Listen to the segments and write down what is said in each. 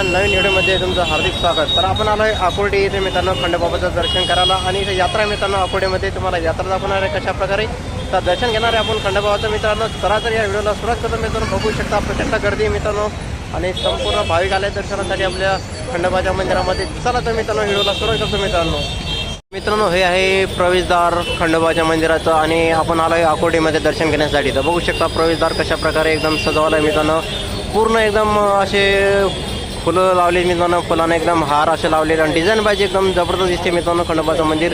नवीन व्हिडिओमध्ये तुमचं हार्दिक स्वागत। तर आपण आलो आहे आकुर्डी येथे मित्रांनो खंडोबाचं दर्शन करायला आणि इथे यात्रा मित्रांनो आकुर्डीमध्ये तुम्हाला यात्रा दाखवणार आहे कशा प्रकारे तर दर्शन घेणार आहे आपण खंडोबाचं मित्रांनो। चला तर या व्हिडिओला सुरुवात करतो मित्रांनो। बघू शकता प्रचंड गर्दी मित्रांनो आणि संपूर्ण भाविक आले दर्शनासाठी आपल्या खंडोबाच्या मंदिरामध्ये। चला तर मित्रांनो व्हिडिओला सुरुवात करतो मित्रांनो हे आहे प्रवेशद्वार खंडोबाच्या मंदिराचं आणि आपण आलो आहे आकुर्डीमध्ये दर्शन घेण्यासाठी। तर बघू शकता प्रवेशद्वार कशा प्रकारे एकदम सजवलं आहे मित्रांनो। पूर्ण एकदम असे फुलं लावले मित्रांनो, फुलाने एकदम हार असे लावलेले आणि डिझाईन पाहिजे एकदम जबरदस्त दिसते मित्रांनो खंडोबाचं मंदिर।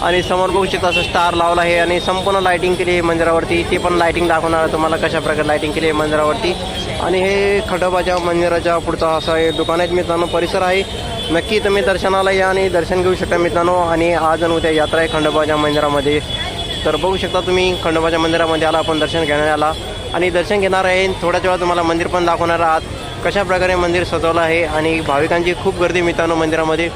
आणि समोर बघू शकता असं स्टार लावला आहे आणि संपूर्ण लाइटिंग केली आहे मंदिरावरती। ती पण लाइटिंग दाखवणार आहे तुम्हाला कशा प्रकारे लाइटिंग केली आहे मंदिरावरती। आणि हे खंडोबाच्या मंदिराच्या पुढचा असा हे दुकान आहे मित्रांनो, परिसर आहे। नक्की तुम्ही दर्शनाला या आणि दर्शन घेऊ शकता मित्रांनो। आणि आज आणि उद्या यात्रा आहे खंडोबाच्या मंदिरामध्ये। तर बघू शकता तुम्ही खंडोबाच्या मंदिरामध्ये आला आपण दर्शन घेण्याला आणि दर्शन घेणार आहे। थोड्याच वेळात तुम्हाला मंदिर पण दाखवणार आहात कशा प्रकारे मंदिर सजवलं आहे आणि भाविकांची खूप गर्दी मित्रांनो मंदिरामध्ये।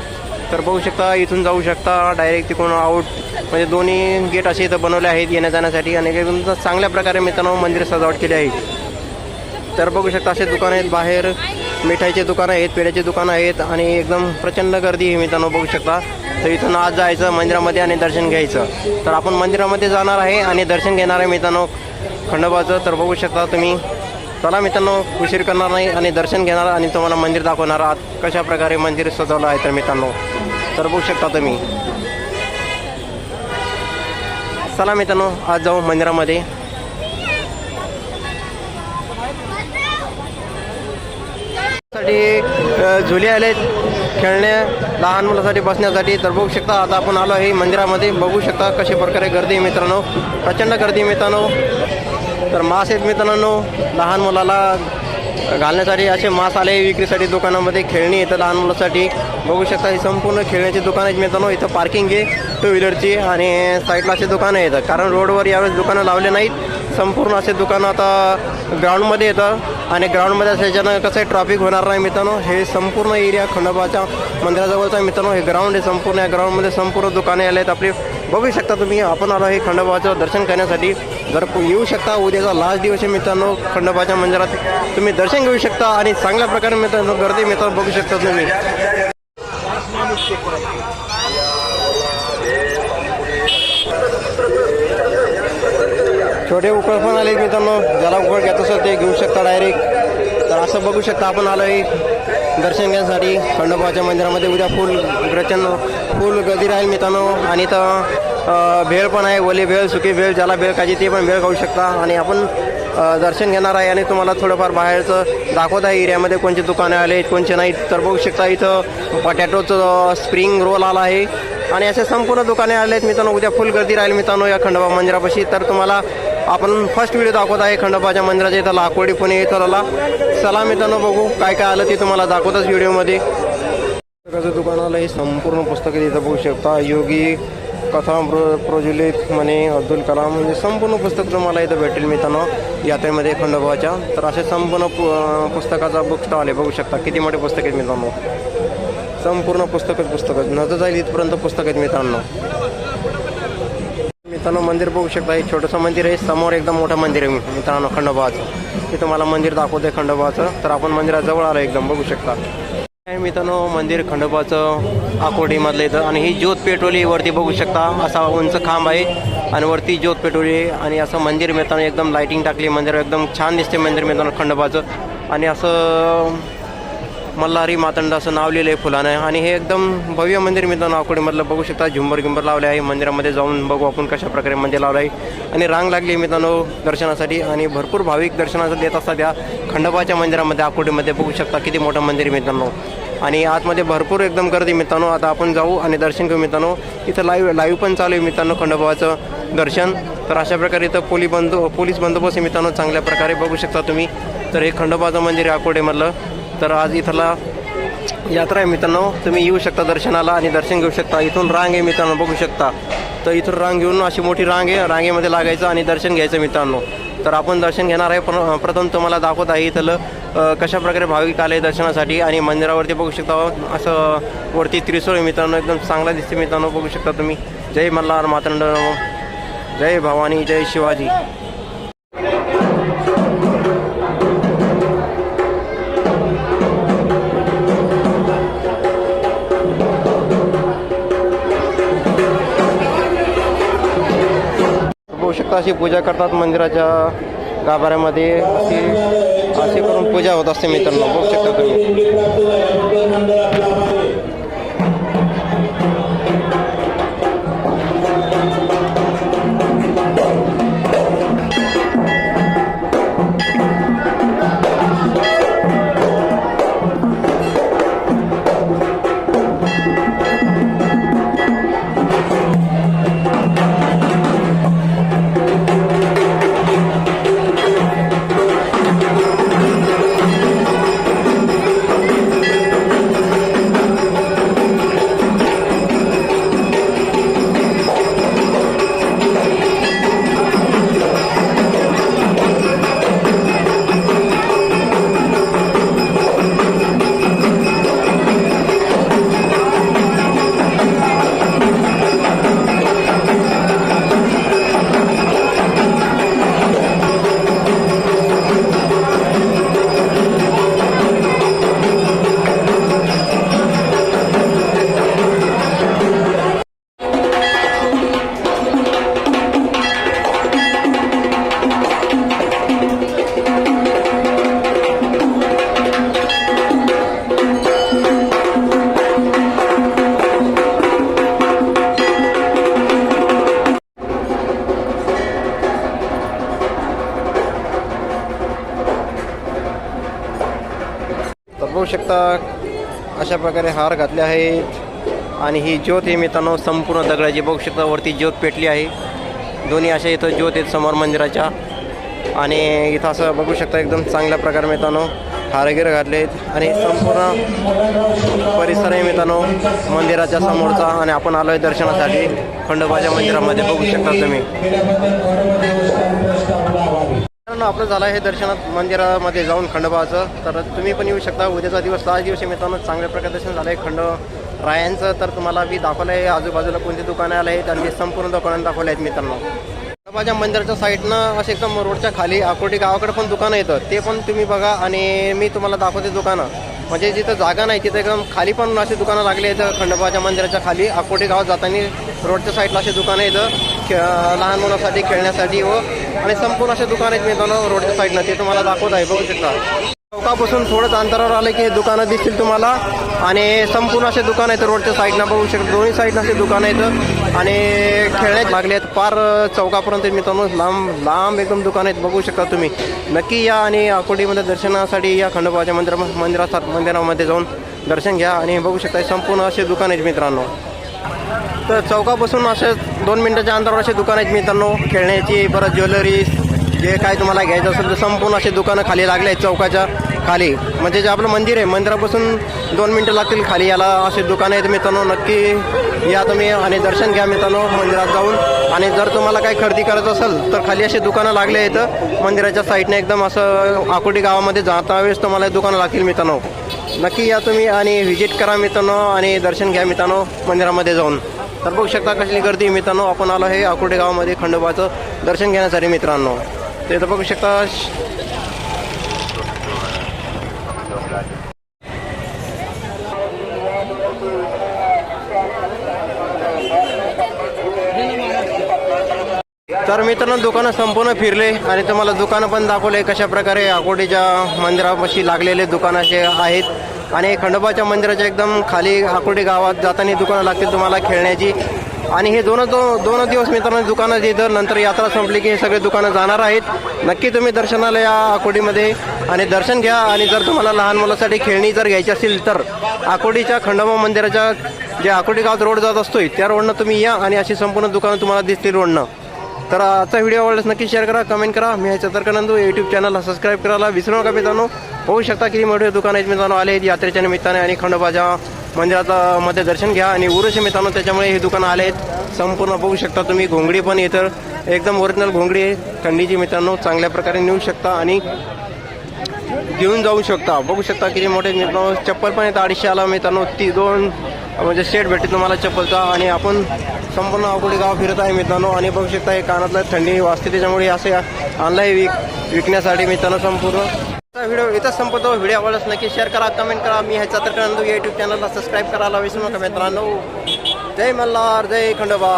तर बघू शकता इथून जाऊ शकता डायरेक्ट तिकडून आउट, म्हणजे दोन्ही गेट असे इथं बनवले आहेत येण्या जाण्यासाठी आणि एकदम चांगल्या प्रकारे मित्रांनो मंदिर सजावट केली आहे। तर बघू शकता असे दुकान आहेत, बाहेर मिठाईचे दुकानं आहेत, पेढ्याचे दुकानं आहेत आणि एकदम प्रचंड गर्दी आहे मित्रांनो बघू शकता। तर इथून आज जायचं मंदिरामध्ये आणि दर्शन घ्यायचं। तर आपण मंदिरामध्ये जाणार आहे आणि दर्शन घेणार आहे मित्रांनो खंडोबाचं। तर बघू शकता तुम्ही, चला मित्रांनो उशीर करणार नाही आणि दर्शन घेणार आणि तुम्हाला मंदिर दाखवणार आहात कशा प्रकारे मंदिर सजवलं आहे तर मित्रांनो। तर बघू शकता तुम्ही, चला मित्रांनो आज जाऊ मंदिरामध्ये। साठी झुले आले खेळण्या लहान मुलासाठी बसण्यासाठी। तर बघू शकता आता आपण आलो आहे मंदिरामध्ये। बघू शकता कशा प्रकारे गर्दी आहे मित्रांनो, प्रचंड गर्दी मित्रांनो। तर मास आहेत मित्रांनो, लहान मुलाला घालण्यासाठी असे मास आले विक्रीसाठी दुकानामध्ये। खेळणी येतं लहान मुलासाठी। बघू शकता ही संपूर्ण खेळण्याची दुकानं आहेत मित्रांनो। इथं पार्किंग आहे टू व्हीलरची आणि साईडला असे दुकानं येतं, कारण रोडवर यावेळेस दुकानं लावले नाहीत। संपूर्ण असे दुकानं आता ग्राउंडमध्ये येतं आणि ग्राउंडमध्ये असल्याच्यानं कसं आहे ट्रॅफिक होणार नाही मित्रांनो। हे संपूर्ण एरिया खंडोबाच्या मंदिराजवळचा मित्रांनो हे ग्राउंड आहे संपूर्ण। या ग्राउंडमध्ये संपूर्ण दुकाने आले आहेत आपले। बघू शकता तुम्ही आपण आलो हे खंडोबाचं दर्शन करण्यासाठी। जर येऊ शकता, उद्याचा लास्ट दिवस आहे मित्रांनो खंडोबाच्या मंदिरात, तुम्ही दर्शन घेऊ शकता आणि चांगल्या प्रकारे मित्रांनो गर्दी मित्रांनो बघू शकता तुम्ही। छोटे उकळ पण आले मित्रांनो, ज्याला उकळ घ्यायचं असेल ते घेऊ शकता डायरेक्ट। तर असं बघू शकता आपण आलो आहे दर्शन घेण्यासाठी खंडोबाच्या मंदिरामध्ये। उद्या फुल गर्दी राहील मित्रांनो आणि इथं भेळ पण आहे, ओली भेळ, सुकी भेळ, ज्याला भेळ खायची ते पण भेळ खाऊ शकता। आणि आपण दर्शन घेणार आहे आणि तुम्हाला थोडंफार बाहेरचं दाखवत आहे एरियामध्ये कोणते दुकाने आले आहेत कोणते नाहीत। तर बघू शकता इथं पटॅटोचं स्प्रिंग रोल आला आहे आणि असे संपूर्ण दुकाने आले आहेत मित्रांनो। उद्या फुल गर्दी राहील मित्रांनो या खंडोबा मंदिरापाशी। तर तुम्हाला आपण फर्स्ट व्हिडिओ दाखवत आहे खंडोबाच्या मंदिराच्या इथं आकुर्डी पुणे इथं। चला मित्रांनो बघू काय काय आलं ते तुम्हाला दाखवतच व्हिडिओमध्ये। पुस्तकाचं दुकान आलं हे संपूर्ण पुस्तके इथं बघू शकता। योगी कथा प्रज्वलित म्हणे अब्दुल कलाम, म्हणजे संपूर्ण पुस्तक तुम्हाला इथं भेटेल मित्रांनो यात्रेमध्ये खंडोबाच्या। तर असे संपूर्ण पुस्तकाचा बुक स्टॉल आहे, बघू शकता किती मोठे पुस्तक आहेत मित्रांनो। संपूर्ण पुस्तक नजर जाईल इथपर्यंत पुस्तक आहेत मित्रांनो। मंदिर बघू शकता, हे छोटंसं मंदिर आहे, समोर एकदम मोठं मंदिर आहे मित्रांनो खंडोबाचं। ते तुम्हाला मंदिर दाखवते खंडोबाचं। तर आपण मंदिराजवळ आलो एकदम बघू शकता मित्रांनो मंदिर खंडोबाचं आकुर्डीमधलं येतं। आणि ही ज्योत पेटवली वरती बघू शकता, असा उंच खांब आहे आणि वरती ज्योत पेटवली आहे आणि असं मंदिर मित्रांनो एकदम लाइटिंग टाकली मंदिर, एकदम छान दिसते मंदिर मित्रांनो खंडोबाचं। आणि असं मल्हारी मातंड असं नाव लिहिलं आहे फुलानं आणि हे एकदम भव्य मंदिर मित्रांनो आकुर्डीमधलं। बघू शकता झुंबर लावले आहे मंदिरामध्ये, जाऊन बघू आपण कशा प्रकारे मंदिर लावलं आहे। आणि रांग लागली मित्रांनो दर्शनासाठी आणि भरपूर भाविक दर्शनासाठी येत असतात या खंडोबाच्या मंदिरामध्ये आकुर्डीमध्ये। बघू शकता किती मोठं मंदिर मित्रांनो आणि आतमध्ये भरपूर एकदम गर्दी मित्रांनो। आता आपण जाऊ आणि दर्शन घेऊ मित्रांनो। इथं लाईव्ह पण चालू आहे मित्रांनो खंडोबाचं दर्शन। तर अशा प्रकारे इथं पोलीस बंदोबस्त आहे मित्रांनो चांगल्या प्रकारे बघू शकता तुम्ही। तर हे खंडोबाचं मंदिर आहे आकुर्डीमधलं। तर आज इथला यात्रा आहे मित्रांनो, तुम्ही येऊ शकता दर्शनाला आणि दर्शन घेऊ शकता। इथून रांग आहे मित्रांनो बघू शकता। तर इथून रांग घेऊन अशी मोठी रांग आहे, रांगेमध्ये लागायचं आणि दर्शन घ्यायचं मित्रांनो। तर आपण दर्शन घेणार आहे, पण प्रथम तुम्हाला दाखवत आहे इथलं कशा प्रकारे भाविक आले दर्शनासाठी। आणि मंदिरावरती बघू शकता असं वरती त्रिशूळ आहे मित्रांनो, एकदम चांगला दिसते मित्रांनो बघू शकता तुम्ही। जय मल्हार मातंड, जय भवानी, जय शिवाजी। बघू शकता अशी पूजा करतात मंदिराच्या गाभाऱ्यामध्ये, अशी करून पूजा होत असते मित्रांनो. बघू शकता तुम्ही. बघू शकता अशा प्रकारे हार घातले आहेत आणि ही ज्योत ही मित्रांनो संपूर्ण दगडाची. बघू शकता वरती ज्योत पेटली आहे. दोन्ही अशा इथं ज्योत आहेत समोर मंदिराच्या. आणि इथं असं बघू शकता एकदम चांगल्या प्रकारे मित्रांनो हार वगैरे घातले आहेत आणि संपूर्ण परिसर आहे मित्रांनो मंदिराच्या समोरचा. आणि आपण आलो आहे दर्शनासाठी खंडोबाच्या मंदिरामध्ये. बघू शकता तुम्ही. आपलं झालं आहे दर्शनात मंदिरामध्ये जाऊन खंडोबाचं. तर तुम्ही पण येऊ शकता. उद्याचा दिवस 6 दिवस मित्रांनो चांगल्या प्रकारे दर्शन झालं आहे खंडोरायांचं. तर तुम्हाला मी दाखवलं आहे आजूबाजूला कोणती दुकानं आले आहेत आणि ते संपूर्ण दुकानं दाखवले आहेत मित्रांनो. खंडोबाच्या मंदिराच्या साईडनं असे एकदम रोडच्या खाली आकोटी गावाकडे पण दुकानं येतं, ते पण तुम्ही बघा. आणि मी तुम्हाला दाखवते दुकानं, म्हणजे जिथं जागा नाही तिथं एकदम खाली पण अशी दुकानं लागली आहेत. खंडोबाच्या मंदिराच्या खाली आकोटी गावात जाताना रोडच्या साईडला अशी दुकानं येतं लहान मुलांसाठी खेळण्यासाठी आणि संपूर्ण असे दुकान आहेत मित्रांनो रोडच्या साईडला. ते तुम्हाला दाखवत आहे. बघू शकता. चौकापासून थोडंच अंतरावर आलं की हे दुकानं दिसतील तुम्हाला. आणि संपूर्ण असे दुकान आहेत रोडच्या साईडला. बघू शकता दोन्ही साईडला असे दुकानं आहेत आणि खेळण्यात लागले आहेत. पार चौकापर्यंत मित्रांनो लांब एकदम दुकान आहेत. बघू शकता तुम्ही. नक्की या आणि अकोटीमध्ये दर्शनासाठी या खंडोबाच्या मंदिरामध्ये जाऊन दर्शन घ्या. आणि बघू शकता संपूर्ण असे दुकान आहेत मित्रांनो. तर चौकापासून असे 2 मिनिटाच्या अंतरावर असे दुकान आहेत मित्रांनो खेळण्याची, परत ज्वेलरी, जे काय तुम्हाला घ्यायचं असेल तर संपूर्ण असे दुकानं खाली लागले आहेत चौकाच्या खाली. म्हणजे जे आपलं मंदिर आहे मंदिरापासून 2 मिनिटं लागतील खाली याला असे दुकानं आहेत मित्रांनो. नक्की या तुम्ही आणि दर्शन घ्या मित्रांनो मंदिरात जाऊन. आणि जर तुम्हाला काही खरेदी करायचं असेल तर खाली असे दुकानं लागले आहेत मंदिराच्या साईडने. एकदम असं आकोटी गावामध्ये जाता वेळेस तुम्हाला दुकानं लागतील मित्रांनो. नक्की या तुम्ही आणि व्हिजिट करा मित्रांनो आणि दर्शन घ्या मित्रांनो मंदिरामध्ये जाऊन. तर बघू शकता कसली गर्दी मित्रांनो. आपण आलो आहे आकोटे गावामध्ये खंडोबाचं दर्शन घेण्यासाठी मित्रांनो. ते तर बघू शकता. तर मित्रांनो दुकानं संपूर्ण फिरले आणि तुम्हाला दुकानं पण दाखवले कशा प्रकारे आकोटीच्या मंदिरापाशी लागलेले दुकानं असे आहेत. आणि खंडोबाच्या मंदिराच्या एकदम खाली आकोटी गावात जाताना दुकानं लागतील तुम्हाला खेळण्याची. आणि हे दोन दिवस मित्रांनो दुकानं तिथं. नंतर यात्रा संपली की हे सगळे दुकानं जाणार आहेत. नक्की तुम्ही दर्शनाला या आकोटीमध्ये आणि दर्शन घ्या. आणि जर तुम्हाला लहान मुलासाठी खेळणी जर घ्यायची असेल तर आकोटीच्या खंडोबा मंदिराच्या जे आकोटी गावात रोड जात असतोय त्या रोडनं तुम्ही या आणि अशी संपूर्ण दुकानं तुम्हाला दिसतील रोडनं. तर आजचा व्हिडिओ आवडल्यास नक्की शेअर करा, कमेंट करा. मी आहे चतुर्कनंदू. यूट्यूब चॅनलला सबस्क्राईब करायला विसरू नका मित्रांनो. होऊ शकता की मोठे दुकान आहेत मित्रांनो आले आहेत यात्रेच्या निमित्ताने. आणि खंडोबाच्या मंदिराचा मध्ये दर्शन घ्या. आणि उरुष मित्रांनो त्याच्यामुळे हे दुकानं आले आहेत संपूर्ण. बघू शकता तुम्ही. घोंगडी पण येतं एकदम ओरिजिनल घोंगडी आहे थंडीची मित्रांनो. चांगल्या प्रकारे नेऊ शकता आणि घेऊन जाऊ शकता. बघू शकता किती मोठे मित्रांनो. चप्पल पण येतं 250 मित्रांनो. 2 म्हणजे सेट भेटते तुम्हाला चप्पलचा. आणि आपण संपूर्ण अकोटी गाव फिरत आहे मित्रांनो. आणि बघू शकता हे कानातलं थंडी वाजते त्याच्यामुळे असे आणलं आहे विकण्यासाठी मित्रांनो संपूर्ण. व्हिडिओ इथंच संपतो. व्हिडिओ आवडल्यास नक्की शेअर करा, कमेंट करा. मी आहे चतुर्कनंदू. यूट्यूब चॅनलला सबस्क्राईब करायला विसरू नका मित्रांनो. जय मल्हार, जय खंडोबा.